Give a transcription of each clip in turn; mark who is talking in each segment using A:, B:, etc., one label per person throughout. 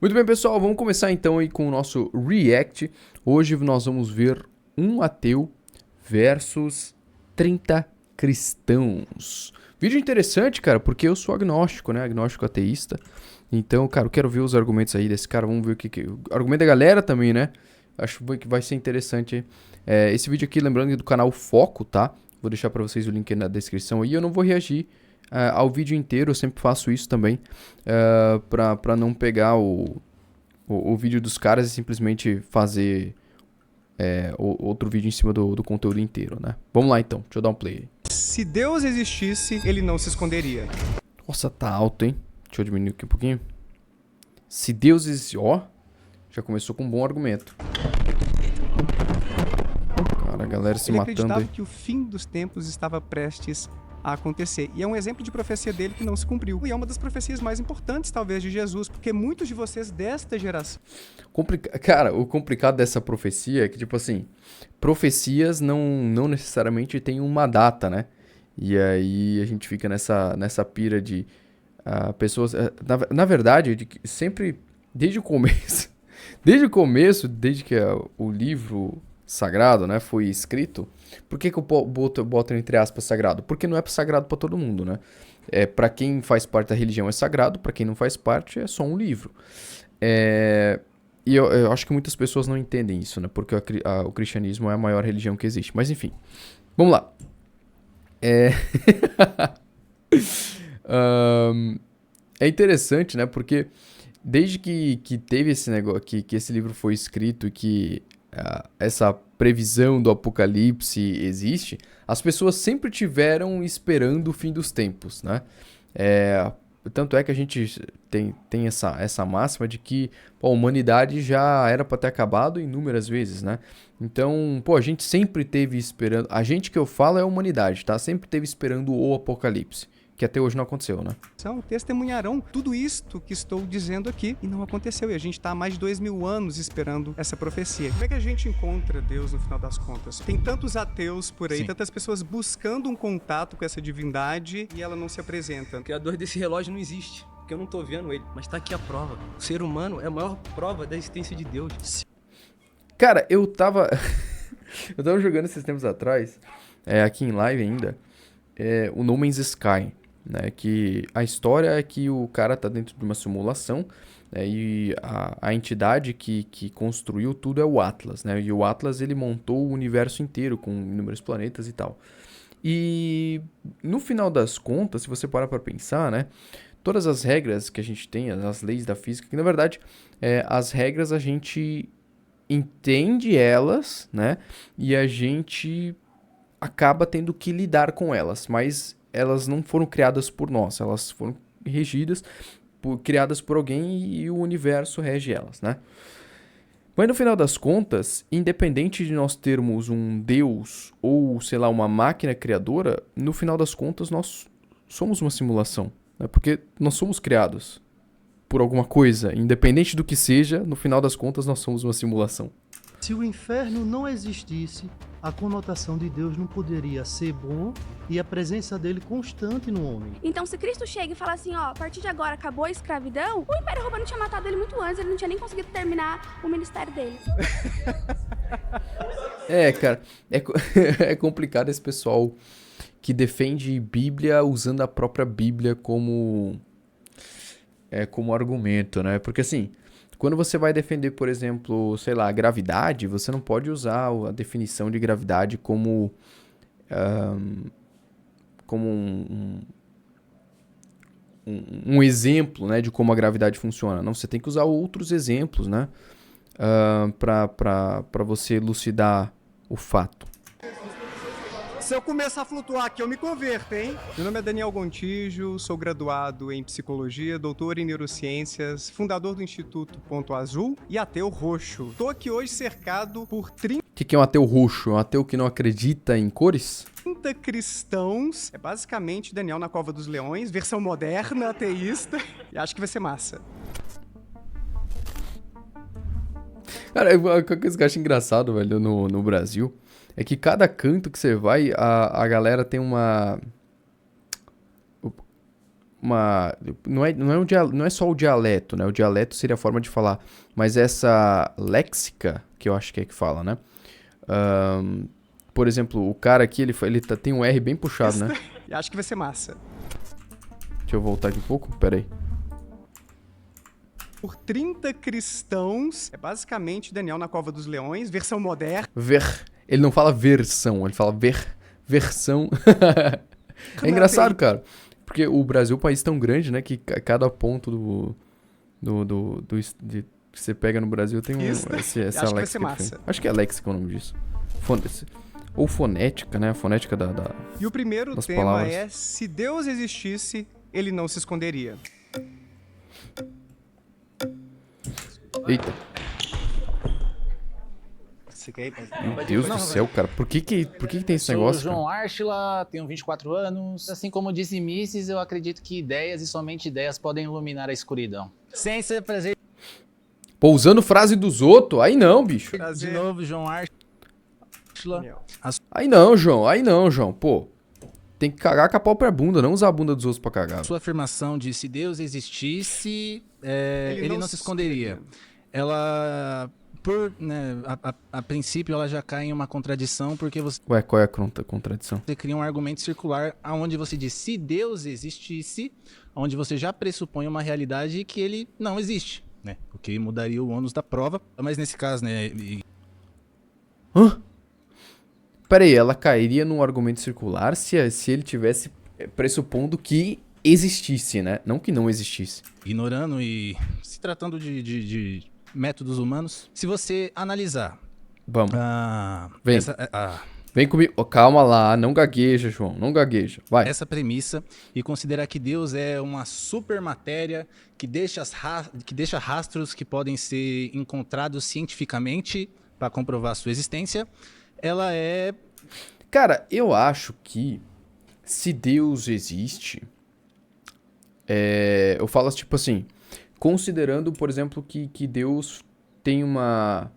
A: Muito bem, pessoal, vamos começar então aí com o nosso React. Hoje nós vamos ver um ateu versus 30 cristãos. Vídeo interessante, cara, porque eu sou agnóstico, né? Agnóstico ateísta. Então, cara, eu quero ver os argumentos aí desse cara. Vamos ver o argumento da galera também, né? Acho que vai ser interessante. Esse vídeo aqui, lembrando que é do canal Foco, tá? Vou deixar pra vocês o link na descrição aí. Eu não vou reagir ao vídeo inteiro, eu sempre faço isso também, pra não pegar o vídeo dos caras e simplesmente fazer outro vídeo em cima do conteúdo inteiro, né? Vamos lá então, deixa eu dar um play aí.
B: Se Deus existisse, ele não se esconderia.
A: Nossa, tá alto, hein? Deixa eu diminuir aqui um pouquinho. Se Deus existe, ó, já começou com um bom argumento. Cara, a galera se
B: Ele
A: matando
B: acreditava
A: aí.
B: que o fim dos tempos estava prestes a acontecer. E é um exemplo de profecia dele que não se cumpriu. E é uma das profecias mais importantes, talvez, de Jesus, porque muitos de vocês desta geração
A: Cara, o complicado dessa profecia é que, tipo assim, profecias não necessariamente têm uma data, né? E aí a gente fica nessa pira de pessoas... na verdade, sempre, desde o começo, desde que o livro sagrado, né, foi escrito, por que eu boto entre aspas sagrado? Porque não é sagrado pra todo mundo, né? Para quem faz parte da religião é sagrado, pra quem não faz parte é só um livro. E eu acho que muitas pessoas não entendem isso, né? Porque o cristianismo é a maior religião que existe. Mas enfim, vamos lá. É interessante, né? Porque desde que teve esse negócio, que esse livro foi escrito e que essa previsão do apocalipse existe, as pessoas sempre tiveram esperando o fim dos tempos, né? Tanto é que a gente tem essa máxima de que pô, a humanidade já era para ter acabado inúmeras vezes, né? Então, pô, a gente sempre teve esperando. A gente que eu falo é a humanidade, tá? Sempre teve esperando o apocalipse, que até hoje não aconteceu, né?
B: testemunharão tudo isto que estou dizendo aqui e não aconteceu. E a gente está há mais de 2000 anos esperando essa profecia. Como é que a gente encontra Deus no final das contas? Tem tantos ateus por aí,
A: Sim.
B: tantas pessoas buscando um contato com essa divindade e ela não se apresenta.
C: O criador desse relógio não existe, porque eu não tô vendo ele. Mas tá aqui a prova. O ser humano é a maior prova da existência de Deus.
A: Cara, eu tava. Eu tava jogando esses tempos atrás, aqui em live ainda, o No Man's Sky. Né, que a história é que o cara tá dentro de uma simulação, né, e a entidade que construiu tudo é o Atlas, né, e o Atlas ele montou o universo inteiro com inúmeros planetas e tal. E no final das contas, se você parar para pensar, né, todas as regras que a gente tem, as leis da física, que na verdade as regras a gente entende elas, né, e a gente acaba tendo que lidar com elas, mas elas não foram criadas por nós, elas foram regidas, criadas por alguém e o universo rege elas, né? Mas no final das contas, independente de nós termos um Deus ou, sei lá, uma máquina criadora, no final das contas nós somos uma simulação, né? Porque nós somos criados por alguma coisa, independente do que seja, no final das contas nós somos uma simulação.
D: Se o inferno não existisse, a conotação de Deus não poderia ser bom e a presença dele constante no homem.
E: Então, se Cristo chega e fala assim, ó, a partir de agora acabou a escravidão, o Império Romano tinha matado ele muito antes, ele não tinha nem conseguido terminar o ministério dele.
A: Cara, é complicado esse pessoal que defende Bíblia usando a própria Bíblia como argumento, né? Porque assim, quando você vai defender, por exemplo, sei lá, a gravidade, você não pode usar a definição de gravidade como um exemplo, né, de como a gravidade funciona. Não, você tem que usar outros exemplos, né, para você elucidar o fato.
B: Se eu começar a flutuar aqui, eu me converto, hein? Meu nome é Daniel Gontijo, sou graduado em Psicologia, doutor em Neurociências, fundador do Instituto Ponto Azul e ateu roxo. Tô aqui hoje cercado por 30
A: O que é um ateu roxo? É um ateu que não acredita em cores?
B: cristãos. É basicamente Daniel na Cova dos Leões, versão moderna, ateísta. E acho que vai ser massa.
A: Cara, uma coisa que eu acho engraçado, velho, no Brasil, é que cada canto que você vai, a galera tem não é só o dialeto, né? O dialeto seria a forma de falar, mas essa léxica, que eu acho que é que fala, né? Por exemplo, o cara aqui, tem um R bem puxado, né?
B: E acho que vai ser massa.
A: Deixa eu voltar aqui um pouco, pera aí.
B: Por 30 cristãos, é basicamente Daniel na Cova dos Leões, versão moderna.
A: Ele não fala versão, ele fala versão. É engraçado, cara. Porque o Brasil é um país tão grande, né? Que cada ponto que você pega no Brasil tem essa
B: acho que vai
A: léxica
B: ser massa.
A: diferente. Acho que é léxica o nome disso. Ou fonética, né? A fonética da
B: E o primeiro
A: das
B: tema
A: palavras.
B: é: se Deus existisse, ele não se esconderia.
A: Eita,
C: Você quer ir pra...
A: meu Deus do céu, cara. Por que tem esse
F: Sou
A: negócio,
F: João
A: cara?
F: Árchila, tenho 24 anos. Assim como disse Mises, eu acredito que ideias e somente ideias podem iluminar a escuridão. Sem ser prazer.
A: Pô, usando frase dos outros? Aí não, bicho.
F: De
B: Prazer,
F: novo, João Árchila.
B: Daniel.
A: Aí não, João. Pô, tem que cagar com a própria bunda, não usar a bunda dos outros pra cagar.
F: Sua afirmação de se Deus existisse, ele não se esconderia. Ela, a princípio, ela já cai em uma contradição, porque você
A: Ué, qual é a contradição?
F: cria um argumento circular onde você diz se Deus existisse, onde você já pressupõe uma realidade que ele não existe, né? O que mudaria o ônus da prova. Mas nesse caso, né?
A: Hã? Pera aí, ela cairia num argumento circular se ele tivesse pressupondo que existisse, né? Não que não existisse.
F: Ignorando e se tratando de métodos humanos, se você analisar
A: Vamos. Vem.
F: essa,
A: Vem comigo. Oh, calma lá, não gagueja, João. Não gagueja. Vai.
F: essa premissa e considerar que Deus é uma supermatéria que deixa rastros que podem ser encontrados cientificamente para comprovar sua existência, ela é...
A: Cara, eu acho que se Deus existe, eu falo tipo assim, considerando, por exemplo, que Deus tem uma...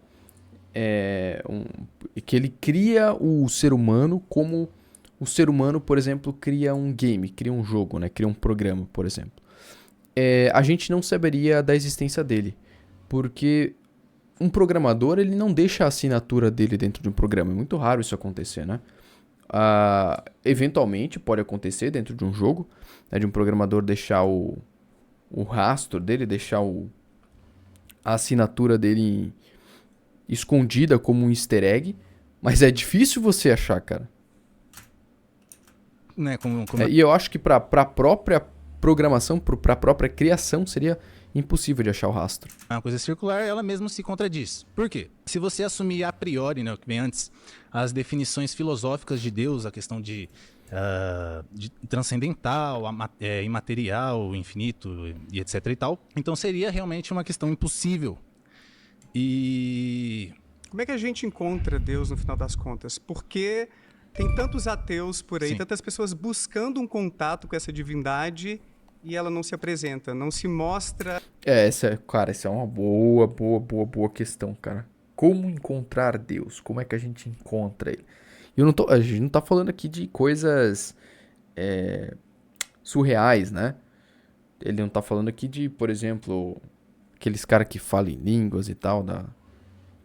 A: que ele cria o ser humano como o ser humano, por exemplo, cria um game, cria um jogo, né? Cria um programa, por exemplo. A gente não saberia da existência dele, porque um programador, ele não deixa a assinatura dele dentro de um programa. É muito raro isso acontecer, né? Eventualmente pode acontecer dentro de um jogo, né, de um programador deixar o rastro dele, deixar a assinatura dele escondida como um easter egg, mas é difícil você achar, cara.
F: Né,
A: E eu acho que para a própria programação, para a própria criação, seria impossível de achar o rastro.
F: uma coisa circular, ela mesma se contradiz. Por quê? Se você assumir a priori, né, o que vem antes, as definições filosóficas de Deus, a questão de transcendental, imaterial, infinito e etc e tal, então seria realmente uma questão impossível. E...
B: Como é que a gente encontra Deus no final das contas? Porque tem tantos ateus por aí,
F: Sim.
B: tantas pessoas buscando um contato com essa divindade e ela não se apresenta, não se mostra.
A: Essa é uma boa questão, cara. Como encontrar Deus? Como é que a gente encontra ele? A gente não tá falando aqui de coisas surreais, né? Ele não tá falando aqui de, por exemplo, aqueles caras que falam em línguas e tal,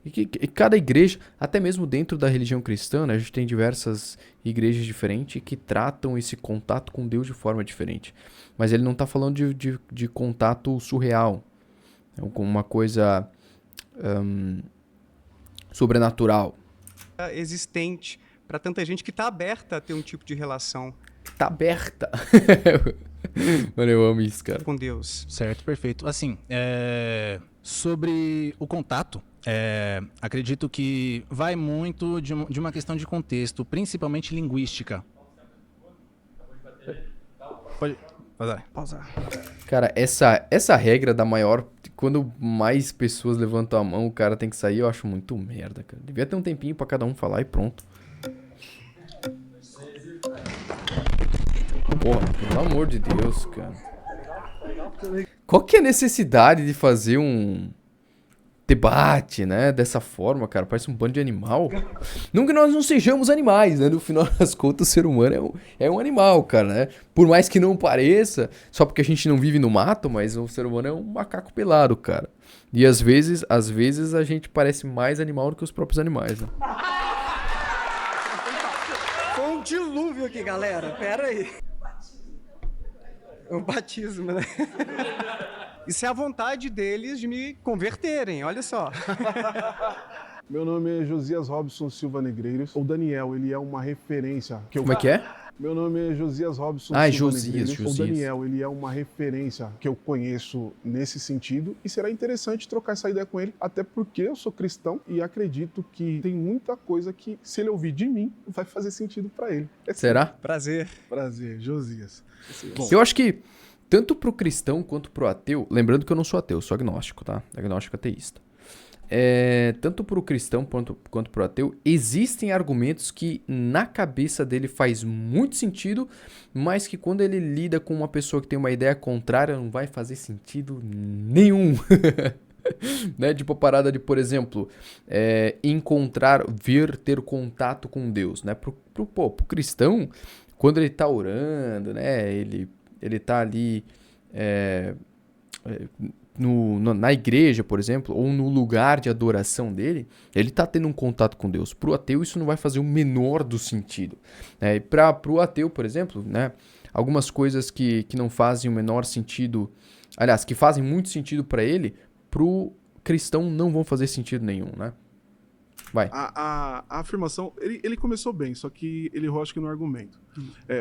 A: E cada igreja, até mesmo dentro da religião cristã, né, a gente tem diversas igrejas diferentes que tratam esse contato com Deus de forma diferente. Mas ele não está falando de contato surreal, uma coisa sobrenatural.
B: Existente para tanta gente que está aberta a ter um tipo de relação
A: Tá aberta. Mano, eu amo isso, cara.
B: com Deus.
F: Certo, perfeito. Assim, sobre o contato, acredito que vai muito de uma questão de contexto, principalmente linguística. Pode
B: Pausar.
A: Cara, essa regra da maior... Quando mais pessoas levantam a mão, o cara tem que sair, eu acho muito merda, cara. Devia ter um tempinho pra cada um falar e pronto. Porra, pelo amor de Deus, cara. Qual que é a necessidade de fazer debate, né, dessa forma, cara, parece um bando de animal. Não que nós não sejamos animais, né, no final das contas o ser humano é um animal, cara, né, por mais que não pareça, só porque a gente não vive no mato, mas o ser humano é um macaco pelado, cara. E às vezes a gente parece mais animal do que os próprios animais, né?
B: Foi um dilúvio aqui, galera. Pera aí. O batismo, né? Isso é a vontade deles de me converterem, olha só.
G: Meu nome é Josias Robson Silva Negreiros. O Daniel, ele é uma referência que eu...
A: Como é que é?
G: Meu nome é Josias Robson
A: Ah,
G: Silva
A: Josias,
G: Negreiros.
A: Josias.
G: O Daniel, ele é uma referência que eu conheço nesse sentido e será interessante trocar essa ideia com ele, até porque eu sou cristão e acredito que tem muita coisa que, se ele ouvir de mim, vai fazer sentido para ele.
A: Será?
B: Prazer.
G: Prazer, Josias. Bom,
A: Eu acho que tanto pro cristão quanto pro ateu, lembrando que eu não sou ateu, eu sou agnóstico, tá? Agnóstico ateísta. Tanto pro cristão quanto pro ateu, existem argumentos que na cabeça dele faz muito sentido, mas que quando ele lida com uma pessoa que tem uma ideia contrária, não vai fazer sentido nenhum. Né? Tipo a parada de, por exemplo, ter contato com Deus, né? Pro cristão, quando ele tá orando, né? Ele tá ali na igreja, por exemplo, ou no lugar de adoração dele, ele tá tendo um contato com Deus. Pro ateu, isso não vai fazer o menor do sentido. E pro ateu, por exemplo, né? Algumas coisas que não fazem o menor sentido, aliás, que fazem muito sentido para ele, pro cristão não vão fazer sentido nenhum, né? Vai.
G: A afirmação, ele começou bem, só que ele errou, acho que no argumento.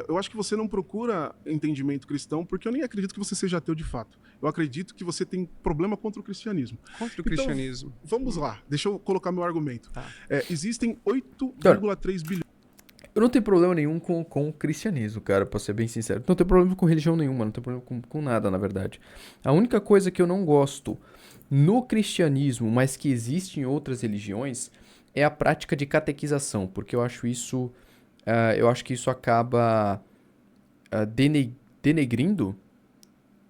G: Eu acho que você não procura entendimento cristão, porque eu nem acredito que você seja ateu de fato. Eu acredito que você tem problema contra o cristianismo.
B: Contra o cristianismo.
G: Vamos lá, deixa eu colocar meu argumento.
B: Tá.
G: Existem 8,3 bilhões.
A: Eu não tenho problema nenhum com o cristianismo, cara, pra ser bem sincero. Não tenho problema com religião nenhuma, não tenho problema com nada, na verdade. A única coisa que eu não gosto no cristianismo, mas que existe em outras religiões, é a prática de catequização, porque eu acho que isso acaba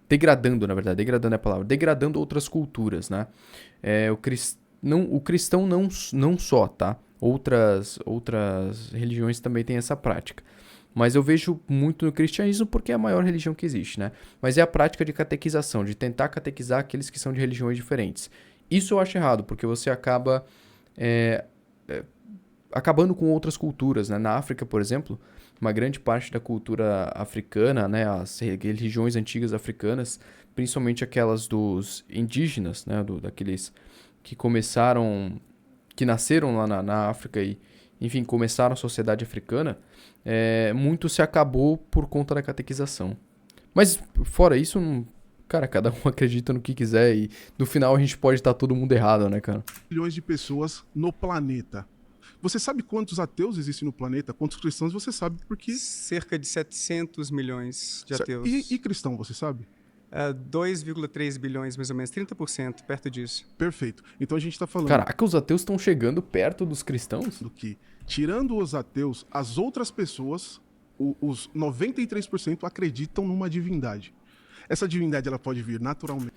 A: degradando, na verdade, degradando é a palavra, degradando outras culturas, né? O cristão não só, tá? Outras religiões também têm essa prática. Mas eu vejo muito no cristianismo porque é a maior religião que existe, né? Mas é a prática de catequização, de tentar catequizar aqueles que são de religiões diferentes. Isso eu acho errado, porque você acaba acabando com outras culturas, né? Na África, por exemplo, uma grande parte da cultura africana, né? As religiões antigas africanas, principalmente aquelas dos indígenas, né? Daqueles que nasceram lá na África e, enfim, começaram a sociedade africana, muito se acabou por conta da catequização. Mas, fora isso, cara, cada um acredita no que quiser e no final a gente pode estar todo mundo errado, né, cara?
G: Milhões de pessoas no planeta. Você sabe quantos ateus existem no planeta? Quantos cristãos? Você sabe porque...
B: Cerca de 700 milhões de ateus.
G: E cristão, você sabe?
B: 2,3 bilhões, mais ou menos, 30%, perto disso.
G: Perfeito. Então a gente está falando...
A: Caraca, os ateus estão chegando perto dos cristãos?
G: Do que, tirando os ateus, as outras pessoas, os 93% acreditam numa divindade. Essa divindade, ela pode vir naturalmente.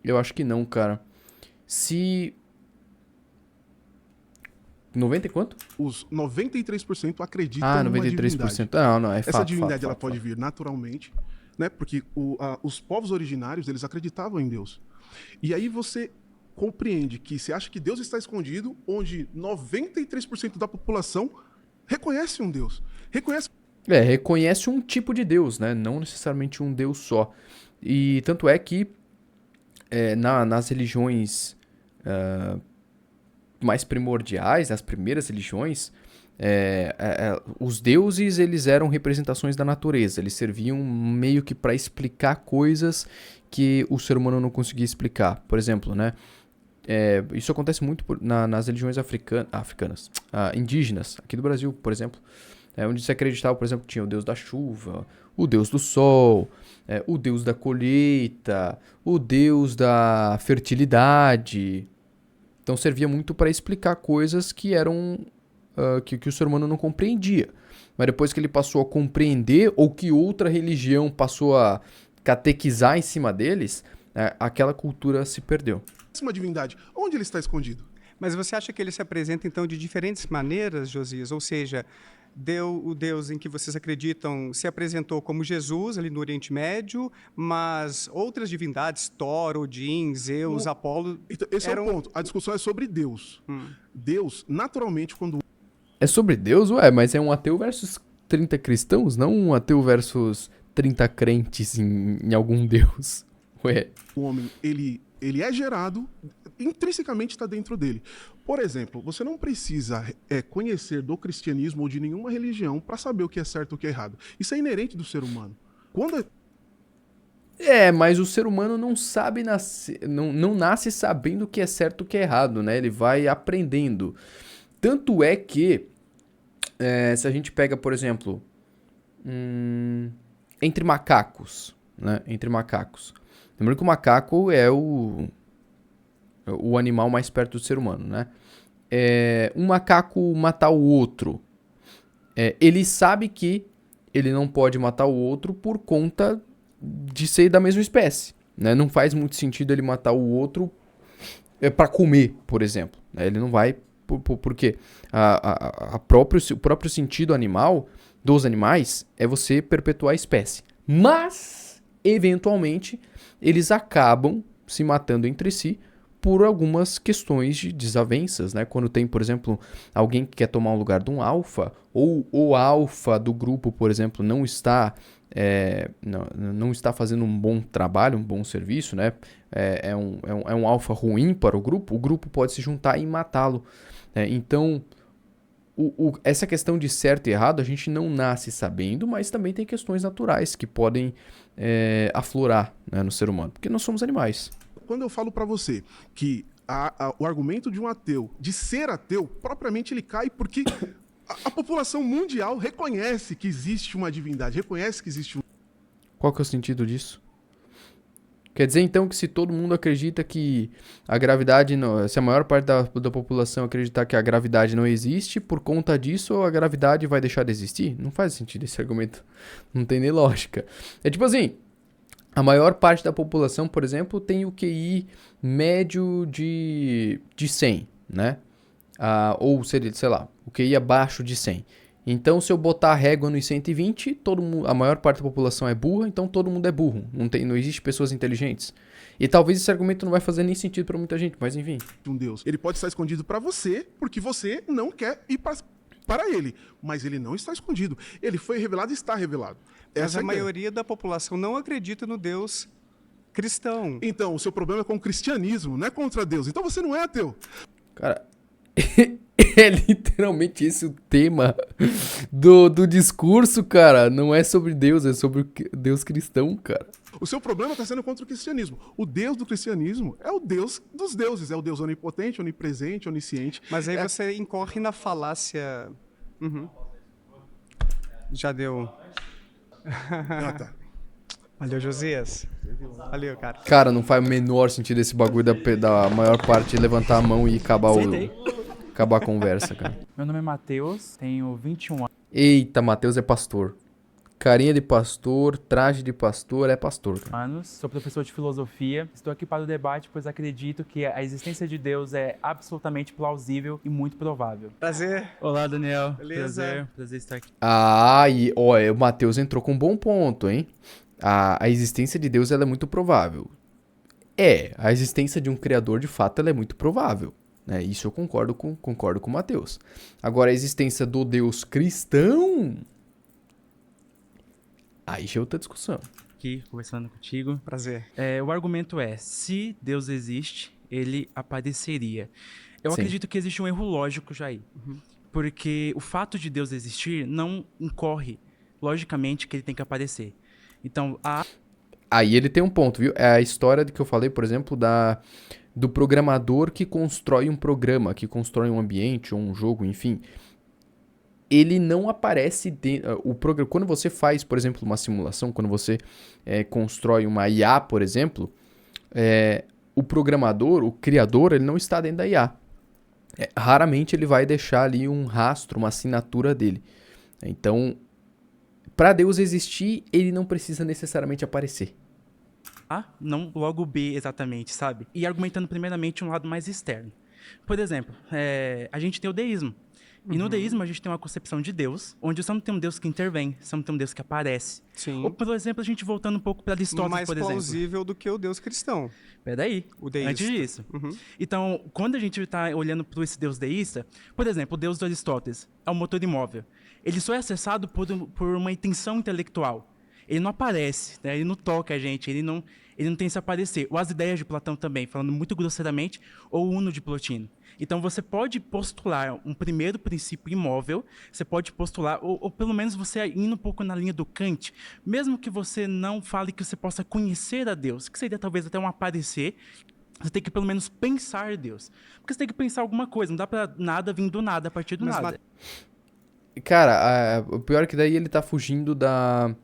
A: Eu acho que não, cara. Se... 90 e quanto?
G: Os 93% acreditam numa
A: 93%.
G: divindade.
A: Não, é fato.
G: Essa divindade,
A: fato,
G: ela
A: fato,
G: pode
A: fato.
G: vir naturalmente, né? Porque os povos originários, eles acreditavam em Deus. E aí você compreende que você acha que Deus está escondido, onde 93% da população reconhece um Deus.
A: Reconhece um tipo de Deus, né? Não necessariamente um Deus só. E tanto é que nas religiões mais primordiais, as primeiras religiões, os deuses, eles eram representações da natureza. Eles serviam meio que para explicar coisas que o ser humano não conseguia explicar. Por exemplo, né? Isso acontece muito nas religiões africanas, indígenas, aqui do Brasil, por exemplo. Onde se acreditava, por exemplo, tinha o deus da chuva, o deus do sol, o deus da colheita, o deus da fertilidade. Então servia muito para explicar coisas que eram que o ser humano não compreendia. Mas depois que ele passou a compreender, ou que outra religião passou a catequizar em cima deles, aquela cultura se perdeu.
G: Uma divindade, onde ele está escondido?
B: Mas você acha que ele se apresenta, então, de diferentes maneiras, Josias? Ou seja, o Deus em que vocês acreditam se apresentou como Jesus, ali no Oriente Médio, mas outras divindades, Thor, Odin, Zeus, Apolo...
G: Então, esse é o ponto. A discussão é sobre Deus. Deus, naturalmente, quando...
A: É sobre Deus? Ué, mas é um ateu versus 30 cristãos, não um ateu versus 30 crentes em algum Deus. Ué.
G: o homem ele é gerado, intrinsecamente está dentro dele. Por exemplo, você não precisa conhecer do cristianismo ou de nenhuma religião para saber o que é certo e o que é errado. Isso é inerente do ser humano.
A: Mas o ser humano não sabe não nasce sabendo o que é certo e o que é errado, né? Ele vai aprendendo. Tanto é que, se a gente pega, por exemplo, entre macacos, né? Entre macacos. Lembrando que o macaco é o animal mais perto do ser humano, né? Um macaco matar o outro. Ele sabe que ele não pode matar o outro por conta de ser da mesma espécie, né? Não faz muito sentido ele matar o outro para comer, por exemplo, né? Ele não vai... Porque o próprio sentido animal dos animais é você perpetuar a espécie. Mas, eventualmente, eles acabam se matando entre si por algumas questões de desavenças, né? Quando tem, por exemplo, alguém que quer tomar o lugar de um alfa, ou o alfa do grupo, por exemplo, não está fazendo um bom trabalho, um bom serviço, né? É um alfa ruim para o grupo pode se juntar e matá-lo. Então, essa questão de certo e errado a gente não nasce sabendo, mas também tem questões naturais que podem aflorar, né, no ser humano, porque nós somos animais.
G: Quando eu falo para você que o argumento de um ateu, de ser ateu, propriamente ele cai porque a população mundial reconhece que existe uma divindade, reconhece que existe um...
A: Qual que é o sentido disso? Quer dizer, então, que se todo mundo acredita que a gravidade... se a maior parte da população acreditar que a gravidade não existe, por conta disso a gravidade vai deixar de existir? Não faz sentido esse argumento. Não tem nem lógica. É tipo assim... A maior parte da população, por exemplo, tem o QI médio de 100, né? Ou seria, sei lá, o QI abaixo de 100. Então, se eu botar a régua nos 120, a maior parte da população é burra, então todo mundo é burro. Não existe pessoas inteligentes. E talvez esse argumento não vai fazer nem sentido para muita gente, mas enfim.
G: Um Deus. Ele pode estar escondido para você, porque você não quer ir para ele. Mas ele não está escondido. Ele foi revelado e está revelado.
B: Mas a maioria da população não acredita no Deus cristão.
G: Então, o seu problema é com o cristianismo, não é contra Deus. Então você não é ateu.
A: Cara, é literalmente esse o tema do discurso, cara. Não é sobre Deus, é sobre o Deus cristão, cara.
G: O seu problema está sendo contra o cristianismo. O Deus do cristianismo é o Deus dos deuses. É o Deus onipotente, onipresente, onisciente.
B: Mas aí você incorre na falácia... Já deu...
G: Tá.
B: Valeu, Josias. Valeu, cara.
A: Cara, não faz o menor sentido esse bagulho da maior parte levantar a mão e acabar a conversa, cara.
H: Meu nome é Matheus, tenho 21 anos.
A: Eita, Matheus é pastor. Carinha de pastor, traje de pastor, é pastor, cara.
H: Sou professor de filosofia. Estou aqui para o debate, pois acredito que a existência de Deus é absolutamente plausível e muito provável.
B: Prazer.
H: Olá, Daniel.
B: Beleza.
H: Prazer estar aqui.
A: O Matheus entrou com um bom ponto, hein? A existência de Deus ela é muito provável. A existência de um criador, de fato, ela é muito provável. Né? Isso eu concordo com o Matheus. Agora, a existência do Deus cristão... Aí já é outra discussão.
H: Aqui, conversando contigo.
B: Prazer.
H: O argumento é, se Deus existe, ele apareceria. Eu acredito que existe um erro lógico, Jair. Porque o fato de Deus existir não incorre, logicamente, que ele tem que aparecer. Então,
A: Aí ele tem um ponto, viu? É a história que eu falei, por exemplo, do programador que constrói um programa, que constrói um ambiente ou um jogo, enfim... Ele não aparece quando você faz, por exemplo, uma simulação, quando você constrói uma IA, por exemplo, o programador, o criador, ele não está dentro da IA. Raramente ele vai deixar ali um rastro, uma assinatura dele. Então, para Deus existir, ele não precisa necessariamente aparecer.
H: A, não logo B exatamente, sabe? E argumentando primeiramente um lado mais externo. Por exemplo, a gente tem o deísmo. E no deísmo a gente tem uma concepção de Deus, onde você não tem um Deus que intervém, você não tem um Deus que aparece.
B: Sim.
H: Ou, por exemplo, a gente voltando um pouco para Aristóteles,
B: Mais
H: por exemplo.
B: plausível do que o Deus cristão.
H: Peraí,
B: O deísta.
H: antes disso.
B: Uhum.
H: Então, quando a gente está olhando para esse Deus deísta, por exemplo, o Deus de Aristóteles é o motor imóvel. Ele só é acessado por uma intenção intelectual. Ele não aparece, né? Ele não toca a gente, ele não tem esse aparecer. Ou as ideias de Platão também, falando muito grosseiramente, ou o Uno de Plotino. Então você pode postular um primeiro princípio imóvel, você pode postular, ou pelo menos você indo um pouco na linha do Kant, mesmo que você não fale que você possa conhecer a Deus, que seria talvez até um aparecer, você tem que pelo menos pensar Deus. Porque você tem que pensar alguma coisa, não dá pra nada vir do nada, a partir do nada.
A: Cara, o pior é que daí ele tá fugindo da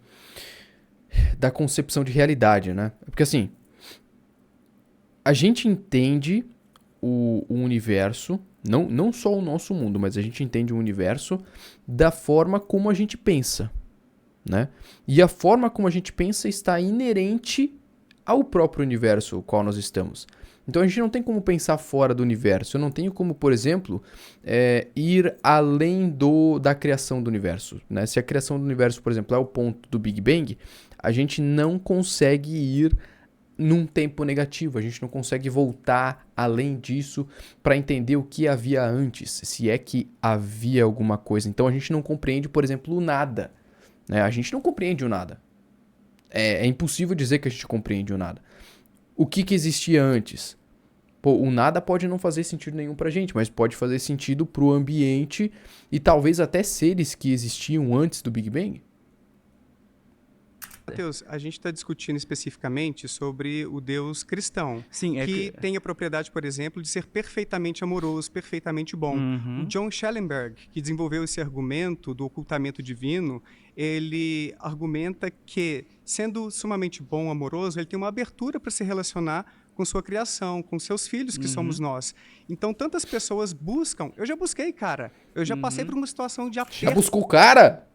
A: concepção de realidade, né? Porque assim, a gente entende o universo, não só o nosso mundo, mas a gente entende o universo da forma como a gente pensa, né? E a forma como a gente pensa está inerente ao próprio universo no qual nós estamos. Então a gente não tem como pensar fora do universo. Eu não tenho como, por exemplo, ir além da criação do universo, né? Se a criação do universo, por exemplo, é o ponto do Big Bang, a gente não consegue ir num tempo negativo, a gente não consegue voltar além disso para entender o que havia antes, se é que havia alguma coisa. Então a gente não compreende, por exemplo, o nada, né? A gente não compreende o nada. É impossível dizer que a gente compreende o nada. O que existia antes? Pô, o nada pode não fazer sentido nenhum pra gente, mas pode fazer sentido pro ambiente e talvez até seres que existiam antes do Big Bang.
B: Mateus, a gente está discutindo especificamente sobre o Deus cristão,
H: Sim,
B: que tem a propriedade, por exemplo, de ser perfeitamente amoroso, perfeitamente bom.
H: Uhum.
B: O John Schellenberg, que desenvolveu esse argumento do ocultamento divino, ele argumenta que, sendo sumamente bom, amoroso, ele tem uma abertura para se relacionar com sua criação, com seus filhos, que somos nós. Então, tantas pessoas buscam... Eu já busquei, cara. Eu já passei por uma situação de aperto.
A: Já buscou o cara?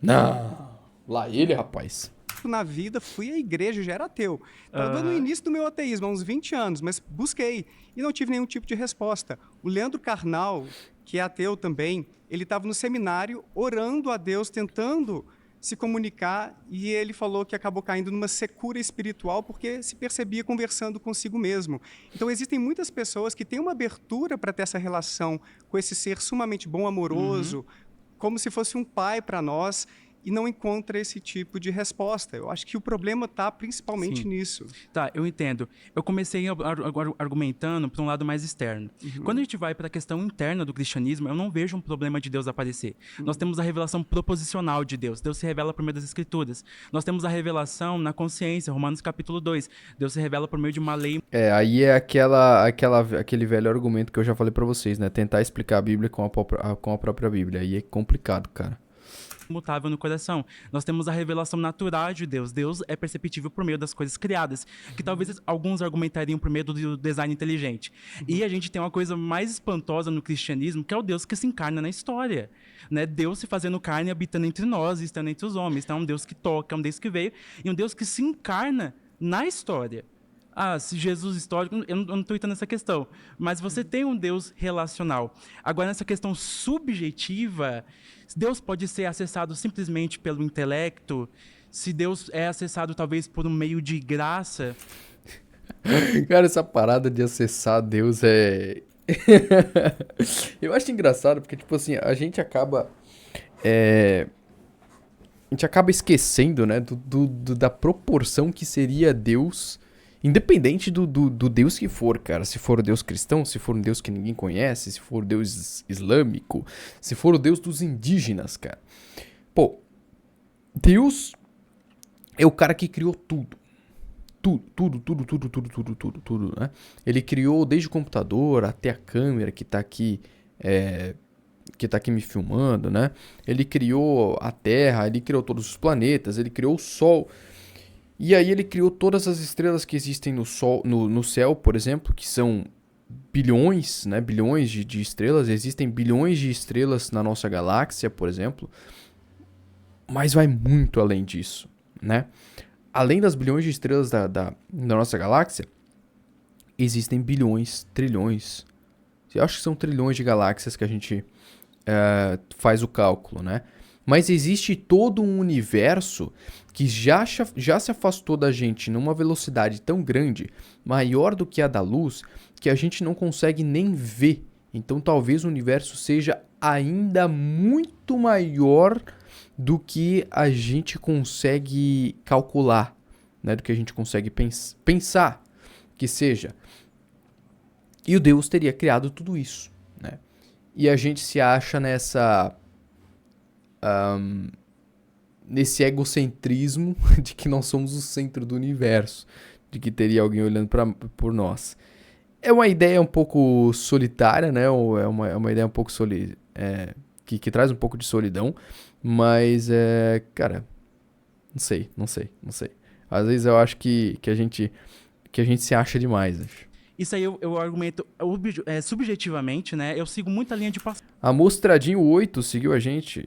A: Não. Lá ele, rapaz.
B: Na vida, fui à igreja, já era ateu. Estava no início do meu ateísmo, há uns 20 anos, mas busquei e não tive nenhum tipo de resposta. O Leandro Carnal, que é ateu também, ele estava no seminário orando a Deus, tentando se comunicar, e ele falou que acabou caindo numa secura espiritual porque se percebia conversando consigo mesmo. Então, existem muitas pessoas que têm uma abertura para ter essa relação com esse ser sumamente bom, amoroso, como se fosse um pai para nós, e não encontra esse tipo de resposta. Eu acho que o problema está principalmente nisso.
H: Tá, eu entendo. Eu comecei argumentando para um lado mais externo. Quando a gente vai para a questão interna do cristianismo, eu não vejo um problema de Deus aparecer. Nós temos a revelação proposicional de Deus. Deus se revela por meio das Escrituras. Nós temos a revelação na consciência, Romanos capítulo 2. Deus se revela por meio de uma lei.
A: Aí é aquele velho argumento que eu já falei pra vocês, né? Tentar explicar a Bíblia com a própria Bíblia. Aí é complicado, cara.
H: Mutável no coração. Nós temos a revelação natural de Deus. Deus é perceptível por meio das coisas criadas, que talvez alguns argumentariam por meio do design inteligente. E a gente tem uma coisa mais espantosa no cristianismo, que é o Deus que se encarna na história, né? Deus se fazendo carne, habitando entre nós, estando entre os homens. Então é um Deus que toca, é um Deus que veio, e um Deus que se encarna na história. Se Jesus histórico, eu não estou entrando nessa questão, mas você tem um Deus relacional. Agora, nessa questão subjetiva, Deus pode ser acessado simplesmente pelo intelecto, se Deus é acessado talvez por um meio de graça.
A: Cara, essa parada de acessar Deus é... Eu acho engraçado, porque, tipo assim, a gente acaba esquecendo, né, da proporção que seria Deus... Independente do Deus que for, cara. Se for o Deus cristão, se for um Deus que ninguém conhece, se for o Deus islâmico, se for o Deus dos indígenas, cara. Pô, Deus é o cara que criou tudo. Tudo, né? Ele criou desde o computador até a câmera que tá aqui me filmando, né? Ele criou a Terra, ele criou todos os planetas, ele criou o Sol. E aí ele criou todas as estrelas que existem no céu, por exemplo, que são bilhões, né? Bilhões de estrelas. Existem bilhões de estrelas na nossa galáxia, por exemplo. Mas vai muito além disso, né? além das bilhões de estrelas da nossa galáxia, existem bilhões, trilhões. Eu acho que são trilhões de galáxias que a gente faz o cálculo, né? Mas existe todo um universo que já se afastou da gente numa velocidade tão grande, maior do que a da luz, que a gente não consegue nem ver. Então talvez o universo seja ainda muito maior do que a gente consegue calcular, né? Do que a gente consegue pensar que seja. E o Deus teria criado tudo isso, né? E a gente se acha nesse egocentrismo de que nós somos o centro do universo, de que teria alguém olhando por nós. É uma ideia um pouco solitária, né? Ou é uma ideia um pouco que traz um pouco de solidão, mas cara, não sei. Às vezes eu acho que a gente se acha demais, acho.
H: Isso aí eu argumento subjetivamente, né? Eu sigo muita linha de
A: A Mostradinho 8 seguiu a gente.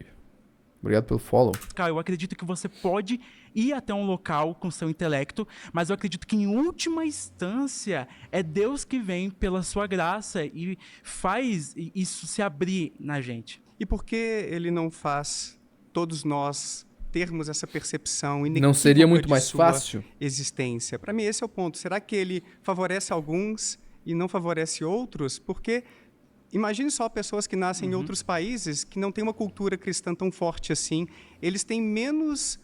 A: Obrigado pelo follow.
H: Pascal. Eu acredito que você pode ir até um local com seu intelecto, mas eu acredito que em última instância é Deus que vem pela sua graça e faz isso se abrir na gente.
B: E por que ele não faz todos nós termos essa percepção inequívoca
A: não seria muito
B: de
A: mais
B: sua
A: fácil?
B: existência? Para mim, esse é o ponto. Será que ele favorece alguns e não favorece outros? Porque imagine só pessoas que nascem em outros países que não têm uma cultura cristã tão forte assim. Eles têm menos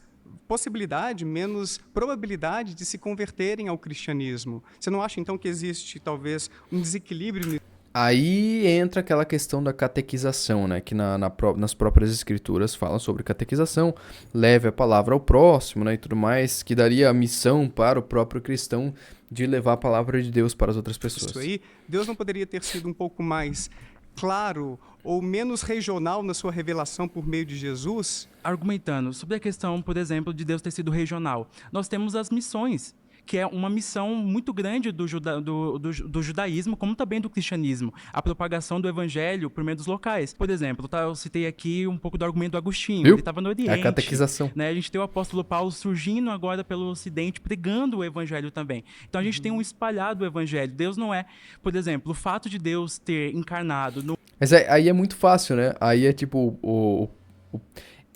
B: possibilidade, menos probabilidade de se converterem ao cristianismo. Você não acha, então, que existe, talvez, um desequilíbrio?
A: Aí entra aquela questão da catequização, né? Que nas próprias escrituras fala sobre catequização, leve a palavra ao próximo, né? E tudo mais, que daria a missão para o próprio cristão de levar a palavra de Deus para as outras pessoas.
B: Isso aí, Deus não poderia ter sido um pouco mais claro ou menos regional na sua revelação por meio de Jesus?
H: Argumentando sobre a questão, por exemplo, de Deus ter sido regional, nós temos as missões, que é uma missão muito grande do judaísmo, como também do cristianismo, a propagação do evangelho por meio dos locais. Por exemplo, eu citei aqui um pouco do argumento do Agostinho.
A: Viu?
H: Ele estava no Oriente.
A: É a catequização.
H: Né? A gente tem o apóstolo Paulo surgindo agora pelo Ocidente, pregando o evangelho também. Então a gente tem um espalhado evangelho. Deus não é, por exemplo, o fato de Deus ter encarnado no...
A: Mas aí é muito fácil, né? Aí é tipo...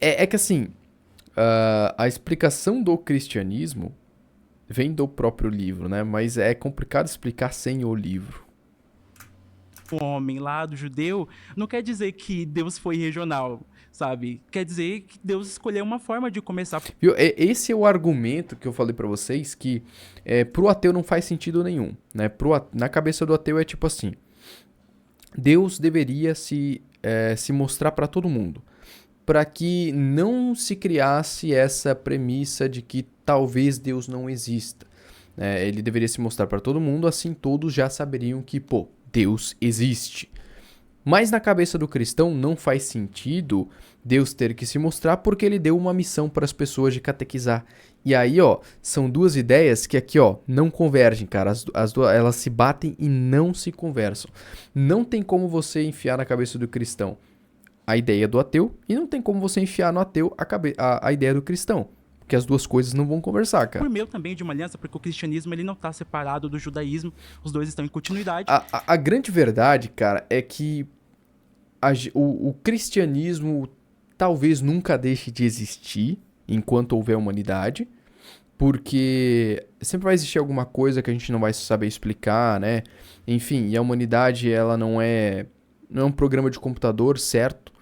A: É que assim, a explicação do cristianismo vem do próprio livro, né? Mas é complicado explicar sem o livro.
H: O homem lá do judeu não quer dizer que Deus foi regional, sabe? Quer dizer que Deus escolheu uma forma de começar.
A: Viu? Esse é o argumento que eu falei pra vocês que pro ateu não faz sentido nenhum, né? Na cabeça do ateu é tipo assim: Deus deveria se mostrar pra todo mundo, para que não se criasse essa premissa de que talvez Deus não exista. Ele deveria se mostrar para todo mundo, assim todos já saberiam que, Deus existe. Mas na cabeça do cristão não faz sentido Deus ter que se mostrar porque ele deu uma missão para as pessoas de catequizar. E aí, são duas ideias que aqui, não convergem, cara. As duas, elas se batem e não se conversam. Não tem como você enfiar na cabeça do cristão a ideia do ateu, e não tem como você enfiar no ateu a ideia do cristão, porque as duas coisas não vão conversar, cara.
H: Por meio também de uma aliança, porque o cristianismo ele não está separado do judaísmo, os dois estão em continuidade.
A: A grande verdade, cara, é que o cristianismo talvez nunca deixe de existir enquanto houver humanidade, porque sempre vai existir alguma coisa que a gente não vai saber explicar, né? Enfim, e a humanidade, ela não é um programa de computador, certo?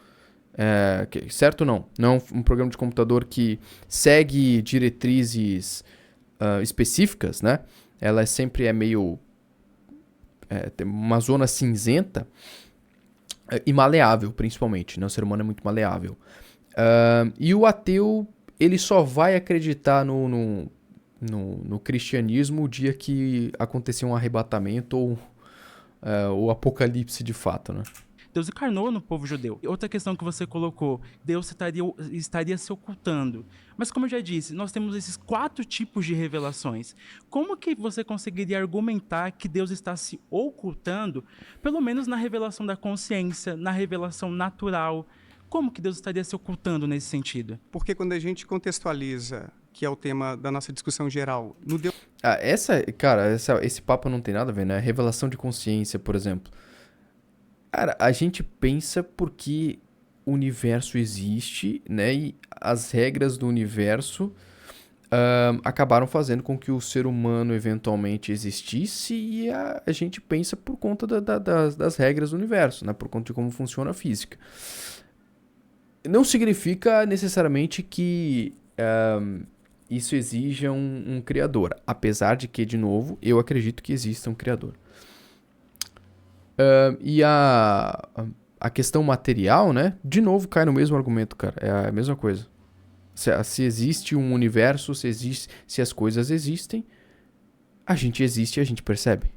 A: Certo não é um programa de computador que segue diretrizes específicas, né? Ela sempre meio... tem uma zona cinzenta e maleável, principalmente, né? O ser humano é muito maleável. E o ateu, ele só vai acreditar no cristianismo o dia que acontecer um arrebatamento ou o apocalipse de fato, né?
H: Deus encarnou no povo judeu. Outra questão que você colocou, Deus estaria se ocultando. Mas como eu já disse, nós temos esses 4 tipos de revelações. Como que você conseguiria argumentar que Deus está se ocultando, pelo menos na revelação da consciência, na revelação natural? Como que Deus estaria se ocultando nesse sentido?
B: Porque quando a gente contextualiza que é o tema da nossa discussão geral, no Deus
A: Esse papo não tem nada a ver, né? Revelação de consciência, por exemplo. Cara, a gente pensa porque o universo existe, né? E as regras do universo acabaram fazendo com que o ser humano eventualmente existisse e a gente pensa por conta das regras do universo, né? Por conta de como funciona a física. Não significa necessariamente que isso exija um criador. Apesar de que, de novo, eu acredito que exista um criador. E a questão material, né? De novo, cai no mesmo argumento, cara. É a mesma coisa. Se existe um universo, se as coisas existem, a gente existe e a gente percebe.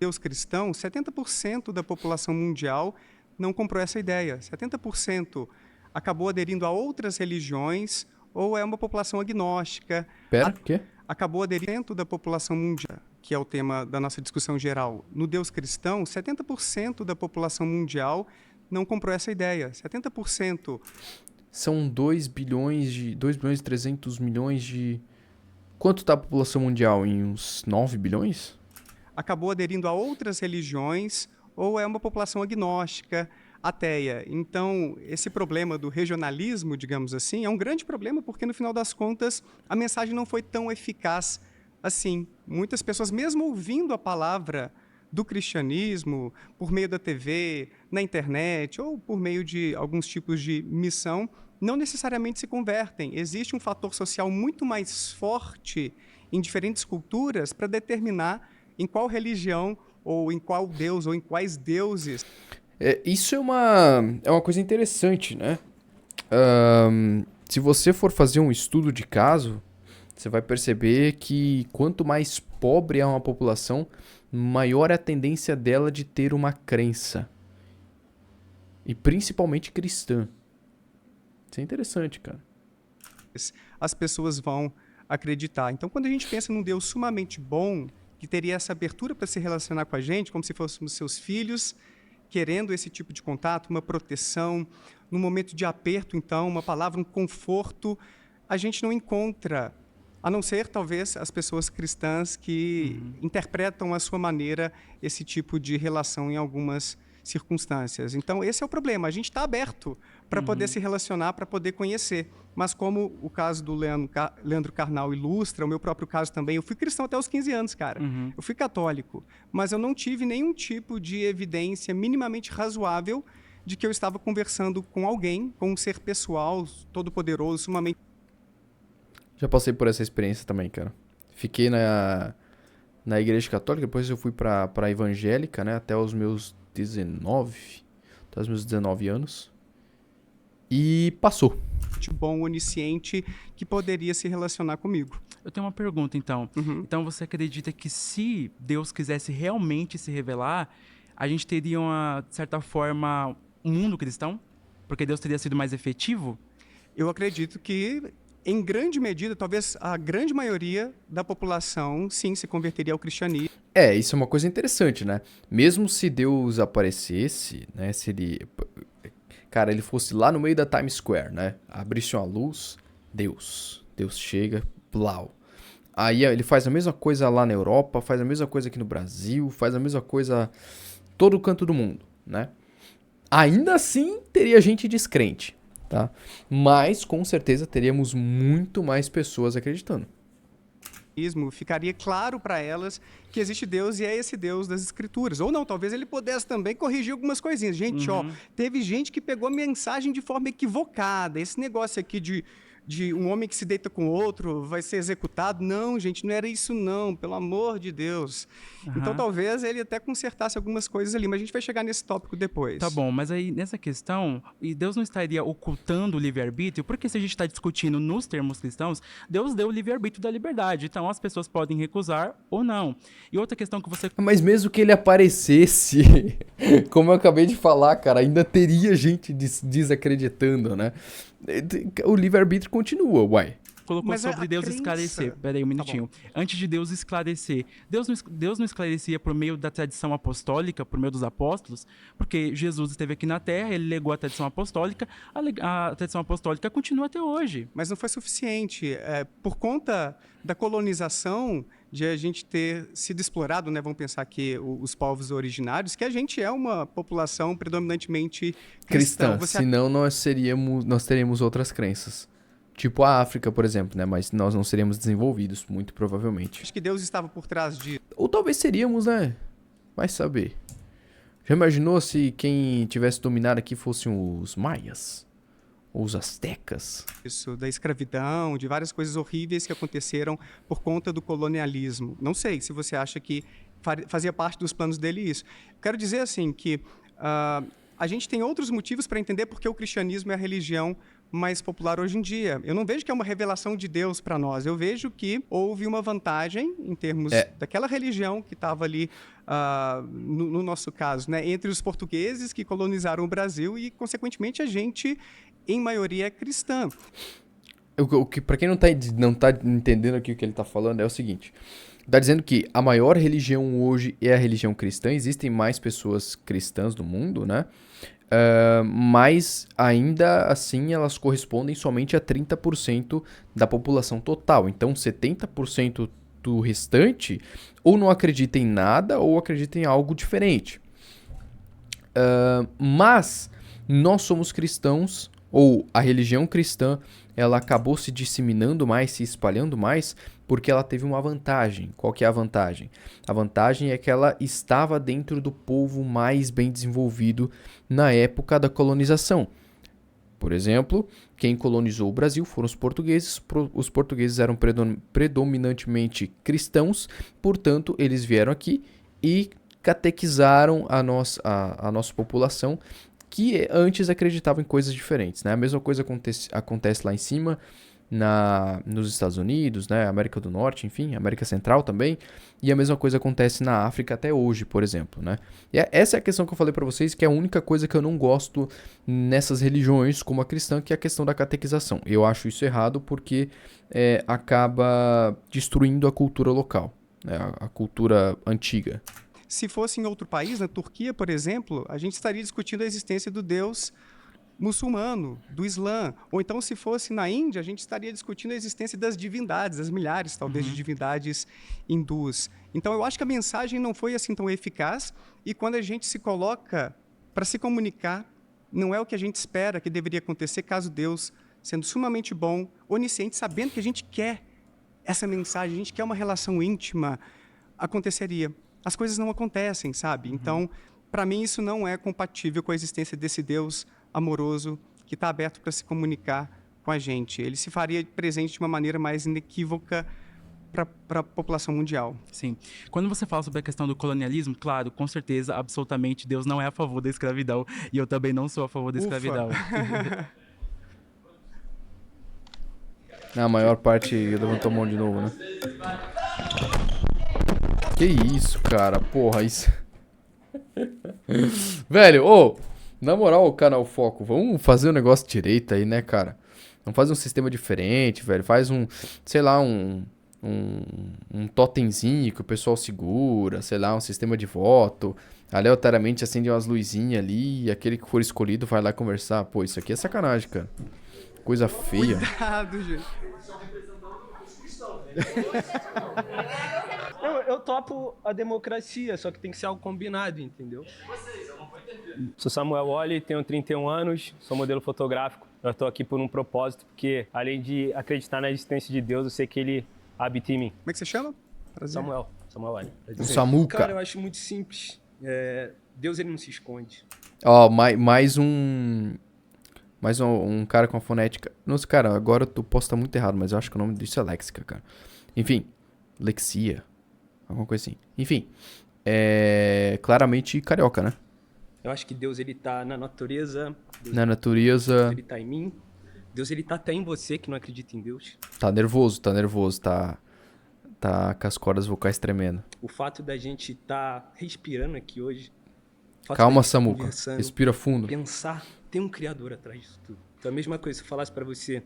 B: Deus cristão, 70% da população mundial não comprou essa ideia. 70% acabou aderindo a outras religiões ou é uma população agnóstica.
A: Pera, o quê?
B: Acabou aderindo da população mundial, que é o tema da nossa discussão geral. No Deus cristão, 70% da população mundial não comprou essa ideia. 70%.
A: São 2 bilhões e 300 milhões de... Quanto está a população mundial? Em uns 9 bilhões?
B: Acabou aderindo a outras religiões ou é uma população agnóstica, ateia. Então, esse problema do regionalismo, digamos assim, é um grande problema porque, no final das contas, a mensagem não foi tão eficaz assim. Muitas pessoas, mesmo ouvindo a palavra do cristianismo, por meio da TV, na internet, ou por meio de alguns tipos de missão, não necessariamente se convertem. Existe um fator social muito mais forte em diferentes culturas para determinar em qual religião, ou em qual deus, ou em quais deuses.
A: Isso é uma coisa interessante, né? Se você for fazer um estudo de caso, você vai perceber que quanto mais pobre é uma população, maior é a tendência dela de ter uma crença. E principalmente cristã. Isso é interessante, cara.
B: As pessoas vão acreditar. Então, quando a gente pensa num Deus sumamente bom, que teria essa abertura para se relacionar com a gente, como se fôssemos seus filhos, querendo esse tipo de contato, uma proteção, num momento de aperto, então, uma palavra, um conforto, a gente não encontra, a não ser, talvez, as pessoas cristãs que interpretam à sua maneira esse tipo de relação em algumas circunstâncias. Então, esse é o problema. A gente está aberto para poder se relacionar, para poder conhecer. Mas como o caso do Leandro Carnal ilustra, o meu próprio caso também, eu fui cristão até os 15 anos, cara. Eu fui católico, mas eu não tive nenhum tipo de evidência minimamente razoável de que eu estava conversando com alguém, com um ser pessoal, todo-poderoso, sumamente...
A: Já passei por essa experiência também, cara. Fiquei na igreja católica, depois eu fui pra evangélica, né? Até os meus 19 anos. E passou.
B: Bom, onisciente, que poderia se relacionar comigo.
H: Eu tenho uma pergunta, então. Então, você acredita que se Deus quisesse realmente se revelar, a gente teria, de certa forma, um mundo cristão? Porque Deus teria sido mais efetivo?
B: Eu acredito que, em grande medida, talvez a grande maioria da população, sim, se converteria ao cristianismo.
A: Isso é uma coisa interessante, né? Mesmo se Deus aparecesse, né? Se ele... Cara, ele fosse lá no meio da Times Square, né? Abrisse uma luz, Deus chega, blau. Aí ele faz a mesma coisa lá na Europa, faz a mesma coisa aqui no Brasil, faz a mesma coisa em todo o canto do mundo, né? Ainda assim, teria gente descrente, tá? Mas, com certeza, teríamos muito mais pessoas acreditando.
B: Ficaria claro para elas que existe Deus e é esse Deus das Escrituras. Ou não, talvez ele pudesse também corrigir algumas coisinhas. Gente, teve gente que pegou a mensagem de forma equivocada. Esse negócio aqui de um homem que se deita com outro vai ser executado. Não, gente, não era isso não, pelo amor de Deus. Então, talvez ele até consertasse algumas coisas ali, mas a gente vai chegar nesse tópico depois.
H: Tá bom, mas aí nessa questão, e Deus não estaria ocultando o livre-arbítrio? Porque se a gente está discutindo nos termos cristãos, Deus deu o livre-arbítrio da liberdade, então as pessoas podem recusar ou não. E outra questão que você...
A: Mas mesmo que ele aparecesse, como eu acabei de falar, cara, ainda teria gente desacreditando, né? O livre-arbítrio continua, uai.
H: colocou
B: Mas
H: sobre
B: a
H: Deus
B: crença-
H: esclarecer. Pera aí um minutinho. Antes de Deus esclarecer, Deus não esclarecia por meio da tradição apostólica, por meio dos apóstolos, porque Jesus esteve aqui na Terra, ele legou a tradição apostólica, a tradição apostólica continua até hoje.
B: Mas não foi suficiente. Por conta da colonização, de a gente ter sido explorado, né? Vamos pensar que os povos originários, que a gente é uma população predominantemente cristã.
A: Cristã, senão nós teríamos outras crenças. Tipo a África, por exemplo, né? Mas nós não seríamos desenvolvidos, muito provavelmente.
B: Acho que Deus estava por trás de...
A: Ou talvez seríamos, né? Vai saber. Já imaginou se quem tivesse dominado aqui fossem os maias? Ou os astecas?
B: Isso, da escravidão, de várias coisas horríveis que aconteceram por conta do colonialismo. Não sei se você acha que fazia parte dos planos dele isso. Quero dizer assim que a gente tem outros motivos para entender porque o cristianismo é a religião mais popular hoje em dia. Eu não vejo que é uma revelação de Deus para nós. Eu vejo que houve uma vantagem em termos daquela religião que estava ali, no nosso caso, né, entre os portugueses que colonizaram o Brasil e, consequentemente, a gente, em maioria, é cristã.
A: Para quem não tá entendendo aqui o que ele tá falando, é o seguinte. Tá dizendo que a maior religião hoje é a religião cristã. Existem mais pessoas cristãs no mundo, né? Mas ainda assim elas correspondem somente a 30% da população total. Então 70% do restante ou não acredita em nada ou acredita em algo diferente. Mas nós somos cristãos, ou a religião cristã, ela acabou se disseminando mais, se espalhando mais, porque ela teve uma vantagem. Qual que é a vantagem? A vantagem é que ela estava dentro do povo mais bem desenvolvido na época da colonização. Por exemplo, quem colonizou o Brasil foram os portugueses. Os portugueses eram predominantemente cristãos, portanto, eles vieram aqui e catequizaram a nossa população, que antes acreditava em coisas diferentes, né? A mesma coisa acontece lá em cima, nos Estados Unidos, né? América do Norte, enfim, América Central também, e a mesma coisa acontece na África até hoje, por exemplo, né? E essa é a questão que eu falei pra vocês, que é a única coisa que eu não gosto nessas religiões, como a cristã, que é a questão da catequização. Eu acho isso errado porque acaba destruindo a cultura local, né? A cultura antiga.
B: Se fosse em outro país, na Turquia, por exemplo, a gente estaria discutindo a existência do Deus muçulmano, do Islã. Ou então, se fosse na Índia, a gente estaria discutindo a existência das divindades, as milhares, talvez, de divindades hindus. Então, eu acho que a mensagem não foi assim tão eficaz, e quando a gente se coloca para se comunicar, não é o que a gente espera que deveria acontecer caso Deus, sendo sumamente bom, onisciente, sabendo que a gente quer essa mensagem, a gente quer uma relação íntima, aconteceria. As coisas não acontecem, sabe? Então, para mim, isso não é compatível com a existência desse Deus amoroso que está aberto para se comunicar com a gente. Ele se faria presente de uma maneira mais inequívoca para a população mundial.
H: Sim. Quando você fala sobre a questão do colonialismo, claro, com certeza, absolutamente, Deus não é a favor da escravidão, e eu também não sou a favor da escravidão.
A: A maior parte levantou a mão de novo, né? Que isso, cara? Porra, isso... Velho, na moral, canal Foco, vamos fazer um negócio direito aí, né, cara? Vamos fazer um sistema diferente, velho. Faz sei lá, um totemzinho que o pessoal segura, sei lá, um sistema de voto. Aleatoriamente acende umas luzinhas ali e aquele que for escolhido vai lá conversar. Pô, isso aqui é sacanagem, cara. Coisa feia.
B: Cuidado, gente.
C: Eu topo a democracia, só que tem que ser algo combinado, entendeu? Sou Samuel Olli, tenho 31 anos, sou modelo fotográfico. Eu estou aqui por um propósito, porque além de acreditar na existência de Deus, eu sei que Ele habita em mim.
B: Como é que você chama? Prazer.
C: Samuel Olli.
A: O Samuca.
C: Cara, eu acho muito simples. Deus, ele não se esconde.
A: Ó, mais um cara com a fonética. Nossa, cara, agora eu posso estar muito errado, mas eu acho que o nome disso é léxica, cara. Enfim, lexia. Alguma coisa assim. Enfim, claramente carioca, né?
C: Eu acho que Deus, ele tá na natureza.
A: Na natureza.
C: Deus, ele tá em mim. Deus, ele tá até em você que não acredita em Deus.
A: Tá nervoso. Tá com as cordas vocais tremendo.
C: O fato da gente tá respirando aqui hoje.
A: Calma, Samuca. Respira fundo.
C: Pensar, tem um criador atrás disso tudo. Então a mesma coisa, se eu falasse pra você,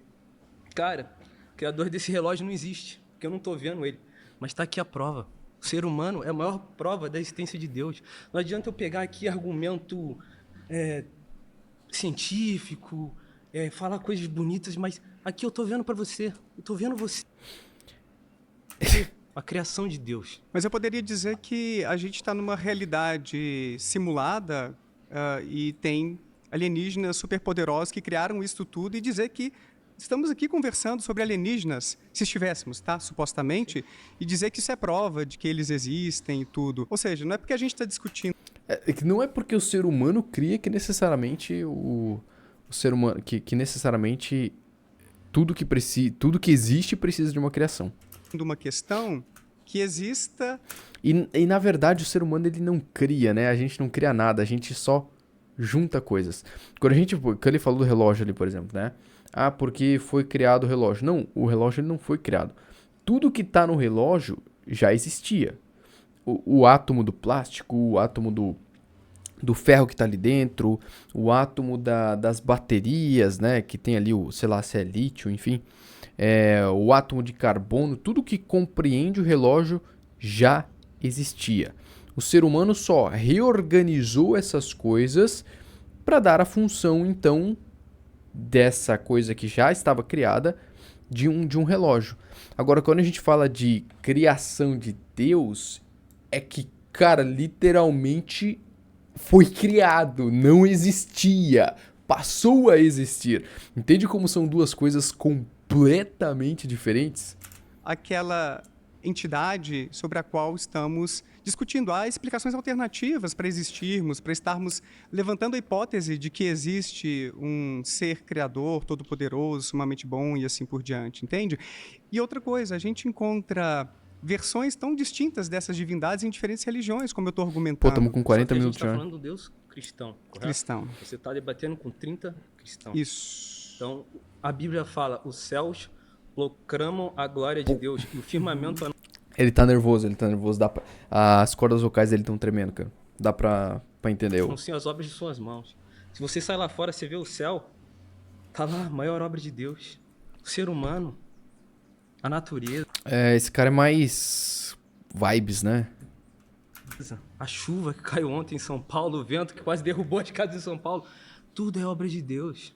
C: cara, O criador desse relógio não existe, porque eu não estou vendo ele. Mas está aqui a prova. O ser humano é a maior prova da existência de Deus. Não adianta eu pegar aqui argumento científico, falar coisas bonitas, mas aqui eu estou vendo para você. Eu estou vendo você. A criação de Deus.
B: Mas eu poderia dizer que a gente está numa realidade simulada e tem alienígenas superpoderosos que criaram isso tudo, e dizer que estamos aqui conversando sobre alienígenas, se estivéssemos, tá? Supostamente, e dizer que isso é prova de que eles existem e tudo. Ou seja, não é porque a gente está discutindo.
A: Não é porque o ser humano cria que necessariamente o ser humano. Que necessariamente tudo que existe precisa de uma criação.
B: Uma questão que exista.
A: E na verdade o ser humano ele não cria, né? A gente não cria nada, a gente só junta coisas. Quando ele falou do relógio ali, por exemplo, né? Ah, porque foi criado o relógio. Não, o relógio ele não foi criado. Tudo que tá no relógio já existia. O átomo do plástico, o átomo do ferro que tá ali dentro, o átomo das baterias, né? Que tem ali sei lá, se é lítio, enfim. O átomo de carbono, tudo que compreende o relógio já existia. O ser humano só reorganizou essas coisas para dar a função, então, dessa coisa que já estava criada de um relógio. Agora, quando a gente fala de criação de Deus, é que, cara, literalmente foi criado, não existia, passou a existir. Entende como são duas coisas completamente diferentes?
B: Aquela entidade sobre a qual estamos discutindo. Há explicações alternativas para existirmos, para estarmos levantando a hipótese de que existe um ser criador, todo-poderoso, sumamente bom e assim por diante, entende? E outra coisa, a gente encontra versões tão distintas dessas divindades em diferentes religiões, como eu estou argumentando.
A: Pô, estamos com 40 minutos
C: já. A
A: já.
C: gente está falando do Deus cristão, correto?
B: Cristão.
C: Você está debatendo com 30 cristãos.
B: Isso.
C: Então, a Bíblia fala, os céus proclamam a glória de Deus e o firmamento...
A: Ele tá nervoso. As cordas vocais dele estão tremendo, cara. Dá pra entender.
C: São sim as obras de suas mãos. Se você sai lá fora, você vê o céu, tá lá a maior obra de Deus. O ser humano, a natureza.
A: Esse cara é mais vibes, né?
C: A chuva que caiu ontem em São Paulo, o vento que quase derrubou as casas em São Paulo. Tudo é obra de Deus.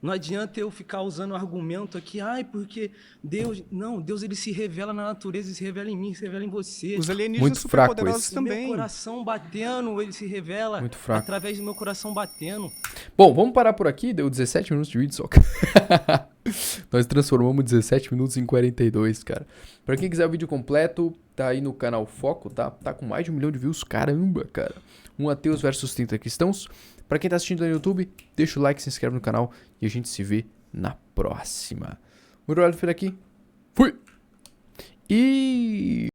C: Não adianta eu ficar usando argumento aqui, porque Deus... Não, Deus ele se revela na natureza, ele se revela em mim, se revela em você.
B: Os alienígenas superpoderosos também.
C: O meu coração batendo, ele se revela
A: muito fraco.
C: Através do meu coração batendo.
A: Bom, vamos parar por aqui, deu 17 minutos de vídeo só. Nós transformamos 17 minutos em 42, cara. Pra quem quiser o vídeo completo, tá aí no canal Foco, tá? Tá com mais de 1 milhão de views, caramba, cara. Um ateus versus 30 cristãos. Pra quem tá assistindo no YouTube, deixa o like, se inscreve no canal e a gente se vê na próxima. Muito obrigado por aqui. Fui! E...